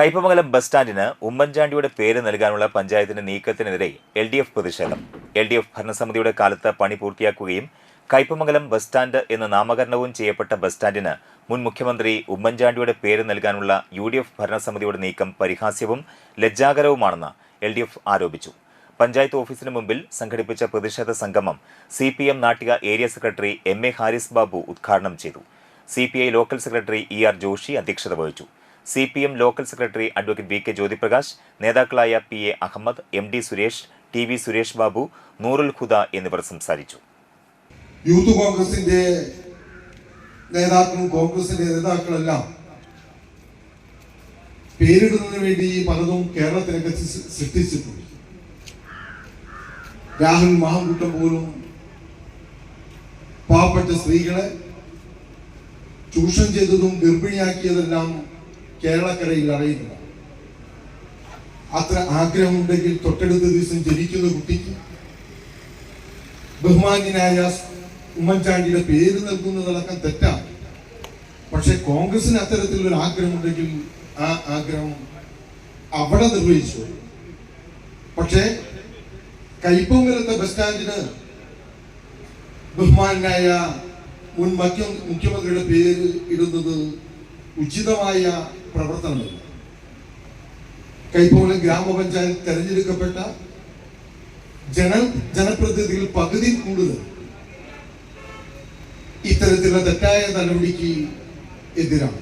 Kaipamangalam bus സ്റ്റാൻഡിന് ഉമ്മൻചാണ്ടിയുടെ പേര് നൽകാനുള്ള പഞ്ചായത്തിന്റെ നീക്കത്തിനെതിരെ LDF പ്രതിഷേധം. LDF ഭരണസമിതിയുടെ കാലത്ത് പണി പൂർത്തിയാക്കുകയും കയ്പമംഗലം ബസ് സ്റ്റാൻഡ് എന്ന് നാമകരണവും ചെയ്യപ്പെട്ട ബസ് സ്റ്റാൻഡിന് മുൻ മുഖ്യമന്ത്രി ഉമ്മൻചാണ്ടിയുടെ പേര് നൽകാനുള്ള UDF ഭരണസമിതിയുടെ നീക്കം പരിഹാസ്യവും ലജ്ജാകരവുമാണെന്ന് LDF ആരോപിച്ചു. പഞ്ചായത്ത് ഓഫീസിന് മുമ്പിൽ സംഘടിപ്പിച്ച പ്രതിഷേധ സംഗമം CPM Nattika area secretary MA Haris Babu ഉദ്ഘാടനം ചെയ്തു. CPI local secretary ER Joshi അധ്യക്ഷത വഹിച്ചു. CPM local secretary advocate BK Jyothiprakash, നേതാക്കളായ PA Ahmed, MD Suresh, TV Suresh Babu, Noorul ഹുദ എന്നിവർ സംസാരിച്ചു. യൂത്ത് കോൺഗ്രസിന്റെ നേതാക്കളും കോൺഗ്രസിന്റെ നേതാക്കളെല്ലാം പേരിടുന്നതിന് വേണ്ടി പലതും കേരളത്തിനൊക്കെ സൃഷ്ടിച്ചിട്ടുണ്ട്. രാഹുൽ മാഹൻകുട്ടം പോലും പാവപ്പെട്ട സ്ത്രീകളെ ചൂഷണം ചെയ്തതും ഗർഭിണിയാക്കിയതെല്ലാം കേരളക്കരയിൽ അറിയുന്നില്ല. അത്ര ആഗ്രഹമുണ്ടെങ്കിൽ തൊട്ടടുത്ത ദിവസം ജനിക്കുന്ന കുട്ടിക്ക് ബഹുമാന്യനായ ഉമ്മൻചാണ്ടിയുടെ പേര് നൽകുന്നതടക്കം തെറ്റാണ്. പക്ഷെ കോൺഗ്രസിന് അത്തരത്തിലൊരു ആഗ്രഹമുണ്ടെങ്കിൽ ആ ആഗ്രഹം അവിടെ നിർവഹിച്ചു. പക്ഷേ കയ്പമംഗലത്തെ ബസ് സ്റ്റാൻഡിന് ബഹുമാനായ മുൻ മുഖ്യമന്ത്രിയുടെ പേര് ഇടുന്നത് ഉചിതമായ പ്രവർത്തനമല്ല. കയ്പമംഗലം ഗ്രാമപഞ്ചായത്ത് തെരഞ്ഞെടുക്കപ്പെട്ട ജനപ്രതിനിധികൾ പകുതി കൂടുതൽ ഇത്തരത്തിലുള്ള തെറ്റായ നടപടിക്ക് എതിരാണ്.